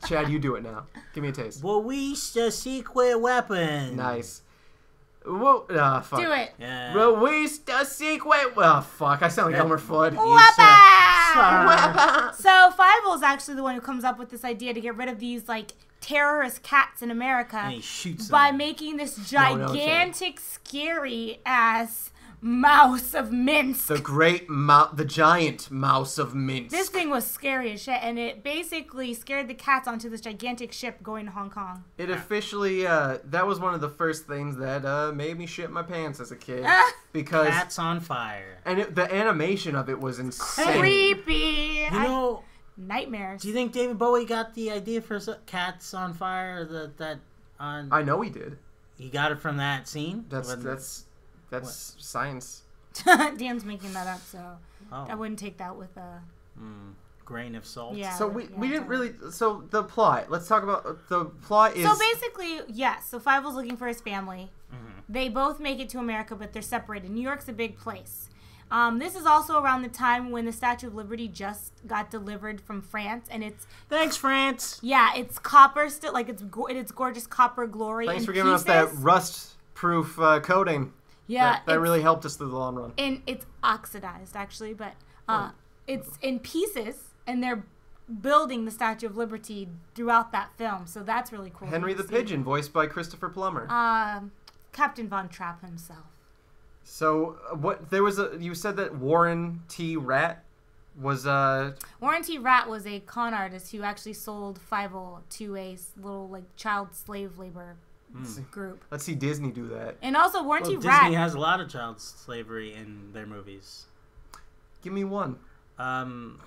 Chad, you do it now. Give me a taste. Well, we the secret weapon. Nice. Whoa, fuck. Do it. Yeah. Release the secret. Oh fuck! I sound like Elmer Fudd. Weapon! So Fievel is actually the one who comes up with this idea to get rid of these like terrorist cats in America And he shoots by them. making this No, Chad. gigantic, scary ass mouse of mince. The the giant mouse of Minsk. This thing was scary as shit, and it basically scared the cats onto this gigantic ship going to Hong Kong. It officially, that was one of the first things that made me shit my pants as a kid. Ah. Because, Cats on fire. and the animation of it was insane. Creepy. You know, Nightmares. do you think David Bowie got the idea for Cats on Fire? I know he did. He got it from that scene? That's science. Dan's making that up, so I Oh, wouldn't take that with a grain of salt. yeah. So we didn't totally. really. So the plot. Let's talk about the plot. Is So basically, yes. So Fievel's looking for his family. Mm-hmm. They both make it to America, but they're separated. New York's a big place. This is also around the time when the Statue of Liberty just got delivered from France, and it's Thanks, France. it's copper still, like it's gorgeous copper glory. Thanks in for giving us pieces. that rust-proof coating. Yeah, that it's- really helped us through the long run. and it's oxidized actually, but it's in pieces, and they're building the Statue of Liberty throughout that film, so that's really cool. Henry the to see. Pigeon, voiced by Christopher Plummer. Captain Von Trapp himself. So you said that Warren T. Rat was Warren T. Rat was a con artist who actually sold Fievel to a little like child slave labor group. Let's see Disney do that. And also Warren Well, T. Disney Rat. has a lot of child slavery in their movies. Give me one. Um,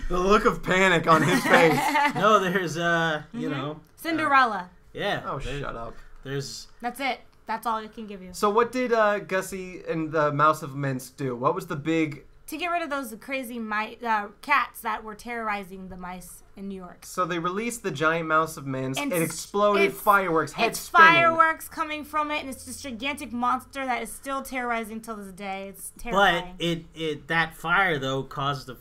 The look of panic on his face. no, there's you know, Cinderella. yeah. Oh, shut up. There's That's it. That's all I can give you. So what did Gussie and the Mouse of Minsk do? What was the big... To get rid of those crazy cats that were terrorizing the mice in New York. So they released the giant Mouse of Minsk. And It exploded, it's- fireworks, head It's spinning. fireworks coming from it, and it's this gigantic monster that is still terrorizing till this day. It's but terrifying. it that fire though caused a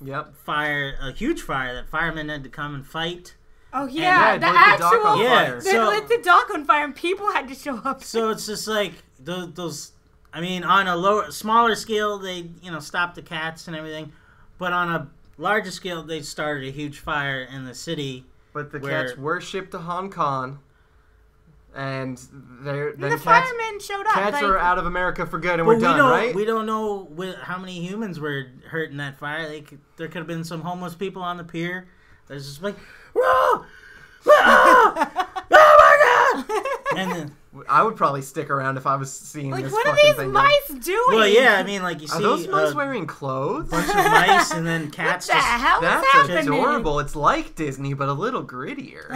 huge fire that firemen had to come and fight. Oh yeah, yeah, it the lit the dock actual on Yeah, fire. they so- lit the dock on fire, and people had to show up. So it's just like those. I mean, on a smaller scale, they stopped the cats and everything, but on a larger scale, they started a huge fire in the city. But the where- cats were shipped to Hong Kong, and then the cats, firemen showed up. cats like, are out of America for good, and But we're done, right? We don't know how many humans were hurt in that fire. There could have been some homeless people on the pier. There's just like, whoa, oh my god! And then, I would probably stick around if I was seeing like this what are fucking these thing. mice doing? well, yeah, I mean, like you Are see those mice a wearing clothes? bunch of mice and then What cats the just. hell is That's happening? adorable. It's like Disney, but a little grittier.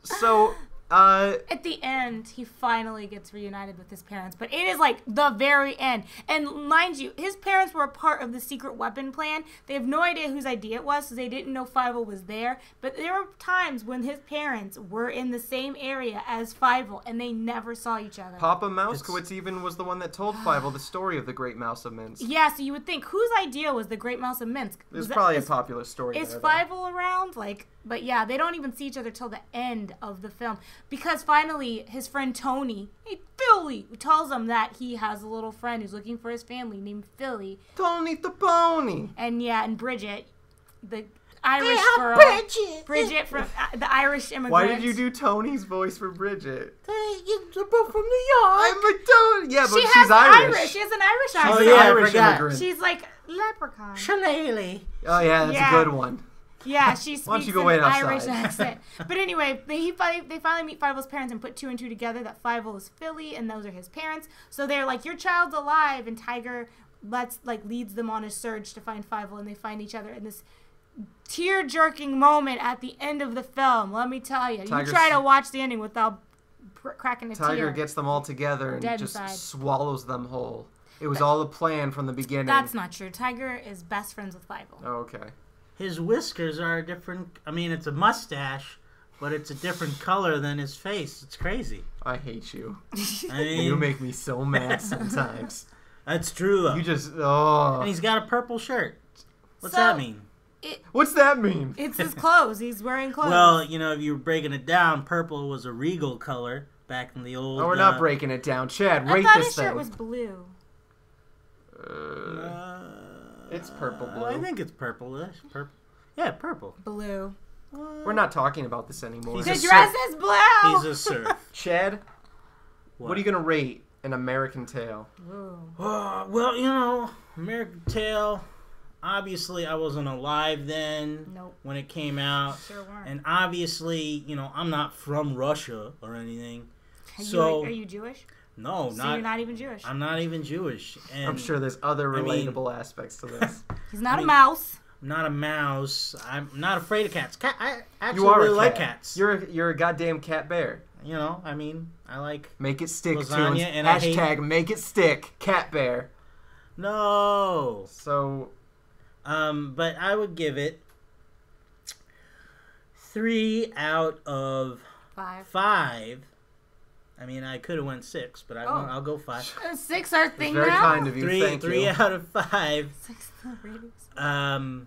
So, At the end, he finally gets reunited with his parents, but it is like the very end. And mind you, his parents were a part of the secret weapon plan. They have no idea whose idea it was, so they didn't know Fievel was there. But there were times when his parents were in the same area as Fievel, and they never saw each other. Papa Mousekewitz even was the one that told Fievel the story of the Great Mouse of Minsk. Yeah, so you would think whose idea was the Great Mouse of Minsk? There's Was that- probably a is- popular story Is there, though. Fievel around? But yeah, they don't even see each other till the end of the film. Because finally, his friend Tony, hey, Philly, tells him that he has a little friend who's looking for his family named Philly. Tony the Pony. And Bridget, the Irish Hey, I'm girl. Bridget. Bridget from the Irish immigrant. Why did you do Tony's voice for Bridget? Hey, you're both from New York. I'm a Tony. Yeah, but She she's has Irish. She has an Irish She's accent. an yeah, I Irish forgot. immigrant. She's like leprechaun. Shillelagh. Oh yeah, that's Yeah. a good one. Yeah, she Why don't speaks you go an wait Irish outside? accent. But anyway, they finally meet Fievel's parents and put two and two together that Fievel is Philly and those are his parents. So they're like, your child's alive, and Tiger leads them on a search to find Fievel, and they find each other in this tear-jerking moment at the end of the film. Let me tell you, Tiger's- you try to watch the ending without cracking a Tiger tear. gets them all together and Dead just inside. swallows them whole. It was all a plan from the beginning. That's not true. Tiger is best friends with Fievel. Oh, okay. His whiskers are a different. I mean, it's a mustache, but it's a different color than his face. It's crazy. I hate you. I mean, You make me so mad sometimes. that's true though. You just And he's got a purple shirt. What's So- that mean? What's that mean? It's his clothes. He's wearing clothes. Well, if you were breaking it down, purple was a regal color back in the old. Oh, we're not breaking it down. Chad, I rate thought this his thing. shirt was blue. It's purple blue. I think it's purple-ish. Purple. Yeah, purple. Blue. We're not talking about this anymore. He's The a dress surf. is blue. He's a surf. Chad, what are you going to rate an American Tail? Ooh. Well, American Tail. Obviously, I wasn't alive then Nope. when it came out. Sure weren't. And obviously, I'm not from Russia or anything. Are you Jewish? No, So you're not even Jewish. I'm not even Jewish. And I'm sure there's other I mean- relatable aspects to this. He's not I mean, a mouse. I'm not a mouse. I'm not afraid of cats. I actually You are really a like cat. cats. You're a goddamn cat bear. I like. Make it stick, Lasagna, Tunes. and I hate- Hashtag make it stick, cat bear. No. So, But I would give it 3 out of 5. 5 I mean, I could have went 6, but I'll go 5. 6 our It's thing very now. kind of you. Thank Three you. out of 5. 6 ratings.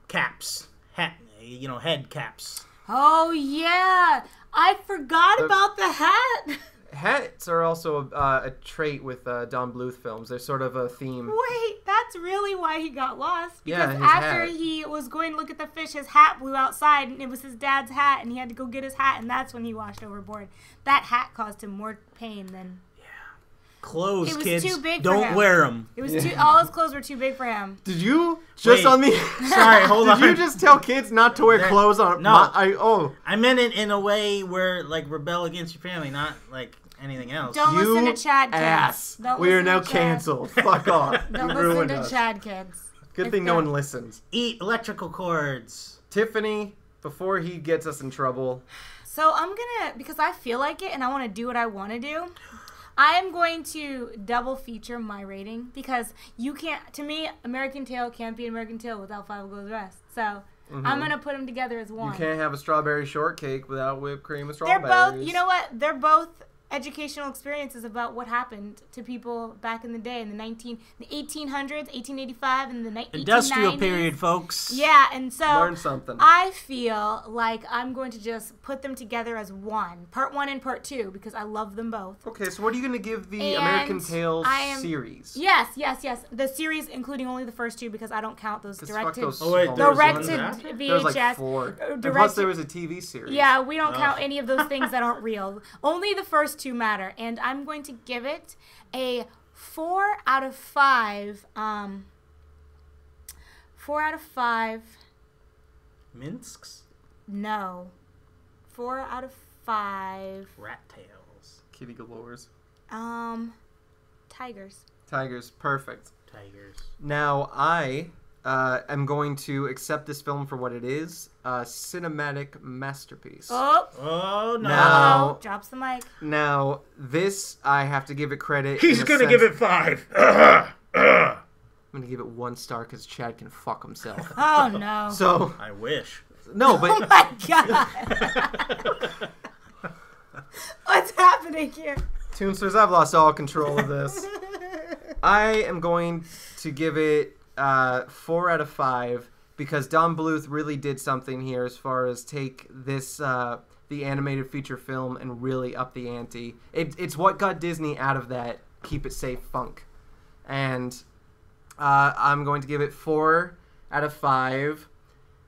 Caps. Head caps. Oh yeah, I forgot about the hat. Hats are also a trait with Don Bluth films. They're sort of a theme. Wait, that's really why he got lost. Yeah, Because his after hat. he was going to look at the fish, his hat blew outside, and it was his dad's hat, and he had to go get his hat, and that's when he washed overboard. That hat caused him more pain than... Clothes, It was kids. too big for Don't him. wear them. It was too... All his clothes were too big for him. Did you just Wait. on the? Sorry, hold Did on. you just tell kids not to wear That- clothes on? No. Oh. I meant it in a way where, like, rebel against your family, not, like, anything else. Don't You listen to Chad, kids. ass. Don't We are listen now to Chad. canceled. Fuck off. Don't You listen ruined to us. Chad, kids. Good It's thing no good. one listens. Eat electrical cords. Tiffany, before he gets us in trouble, So I'm gonna, because I feel like it and I want to do what I want to do, I am going to double feature my rating because you can't, to me, American Tail can't be American Tail without Five Goes West. So I'm going to put them together as one. you can't have a strawberry shortcake without whipped cream and They're strawberries. both, you know what? They're both educational experiences about what happened to people back in the day in the 1800s, 1885, and the 1990s. Industrial period, folks. Yeah, and so Learn something. I feel like I'm going to just put them together as one, part 1 and part 2, because I love them both. Okay, so what are you going to give the And American Tail I am- series? Yes. The series, including only the first 2, because I don't count those 'Cause directed. fuck those Oh, wait, small there was one movies. Directed after? There was like VHS. 4. And plus directed- there was a TV series. Yeah, we don't count Ugh. any of those things that aren't real. Only the first 2 matter, and I'm going to give it a 4 out of 5. 4 out of 5. Minsks. No. 4 out of 5. Rat tails. Kitty galores. Tigers. Tigers, perfect. Tigers. Now, I am going to accept this film for what it is, a cinematic masterpiece. Oh, Oh, no. Now- drops the mic. Now, this, I have to give it credit. He's in a going to sense- give it 5. I'm going to give it 1 star because Chad can fuck himself. Oh no. So, I wish. no, Oh but my god. What's happening here? Toonsters, I've lost all control of this. I am going to give it 4 out of 5 because Don Bluth really did something here as far as take this the animated feature film and really up the ante. It's what got Disney out of that keep it safe funk, and I'm going to give it 4 out of 5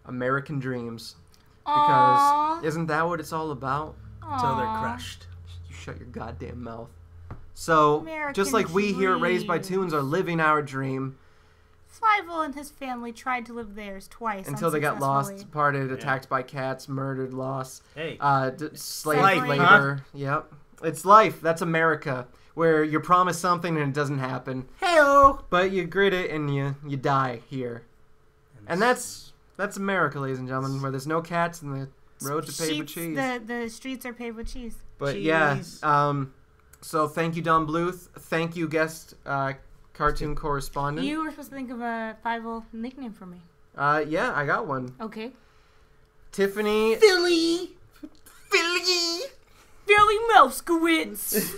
American Dreams because Aww. isn't that what it's all about? Until they're Aw. crushed. You shut your goddamn mouth. So, American just like we here at Raised by Dreams. Tunes are living our dream Fievel and his family tried to live theirs twice until they got lost, unsuccessfully. parted, attacked by cats, murdered, lost, Hey. slave Life, labor. Yep. It's life. That's America, where you're promised something and it doesn't happen. Hey-o. But you grit it and you die here. And that's America, ladies and gentlemen, where there's no cats and the roads are paved with Sheets- cheese. The streets are paved with cheese. But Cheese. yeah, so thank you, Don Bluth. Thank you, guest cartoon correspondent. You were supposed to think of a Fievel nickname for me. Yeah, I got one. Okay. Tiffany. Philly. Philly. Billy Moskowitz.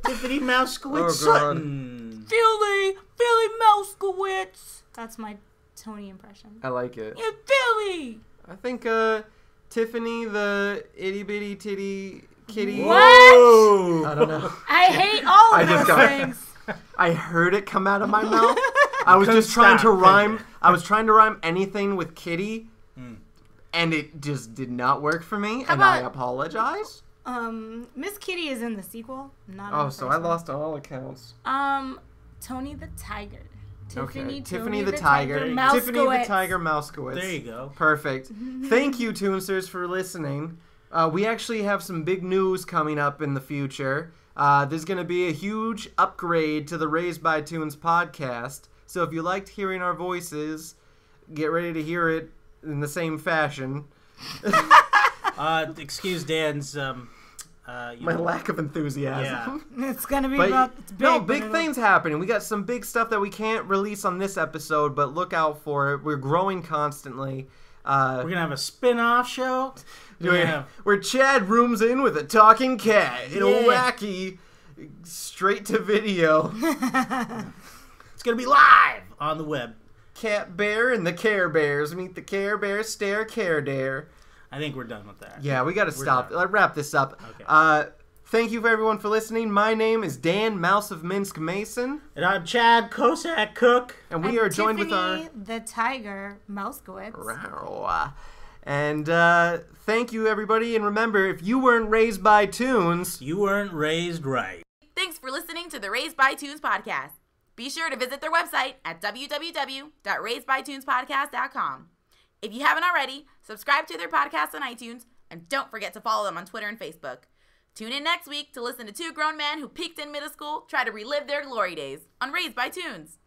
Tiffany Mouskowitz Oh, God. Sutton. Billy Moskowitz. That's my Tony impression. I like it. Yeah, Billy. I think Tiffany the itty bitty titty kitty. What? I don't know. I hate all I of just those got- things. I heard it come out of my mouth. I was Couldn't just trying to stop. rhyme. I was trying to rhyme anything with kitty, Hmm. and it just did not work for me. How And I about- apologize. Miss Kitty is in the sequel. Not in Oh, the so first I one. lost on all accounts. Tony the Tiger. Okay, Tiffany Tony the Tiger. Tiffany the Mouskowitz. Tiger Mouskowitz. There you go. Perfect. Thank you, Toonsters, for listening. We actually have some big news coming up in the future. There's going to be a huge upgrade to the Raised by Tunes podcast. So if you liked hearing our voices, get ready to hear it in the same fashion. Excuse Dan's My lack of enthusiasm. Yeah. It's gonna be But about. It's big, no, but big it'll- things happening. We got some big stuff that we can't release on this episode, but look out for it. We're growing constantly. We're gonna have a spin-off show. Where Chad rooms in with a talking cat in a Yeah. wacky, straight to video. It's gonna be live on the web. Cat Bear and the Care Bears meet the Care Bear stare Care Dare. I think we're done with that. Yeah, we got to stop. done. Let's wrap this up. Okay. Thank you for everyone for listening. My name is Dan Mouse of Minsk Mason, And I'm Chad Kosak Cook. and we are joined with our. Tiffany the Tiger Mouskowitz. And thank you, everybody. And remember, if you weren't raised by tunes, You weren't raised right. Thanks for listening to the Raised by Tunes podcast. Be sure to visit their website at www.raisedbytunespodcast.com. If you haven't already, subscribe to their podcast on iTunes, and don't forget to follow them on Twitter and Facebook. Tune in next week to listen to two grown men who peaked in middle school try to relive their glory days on Raised by Tunes.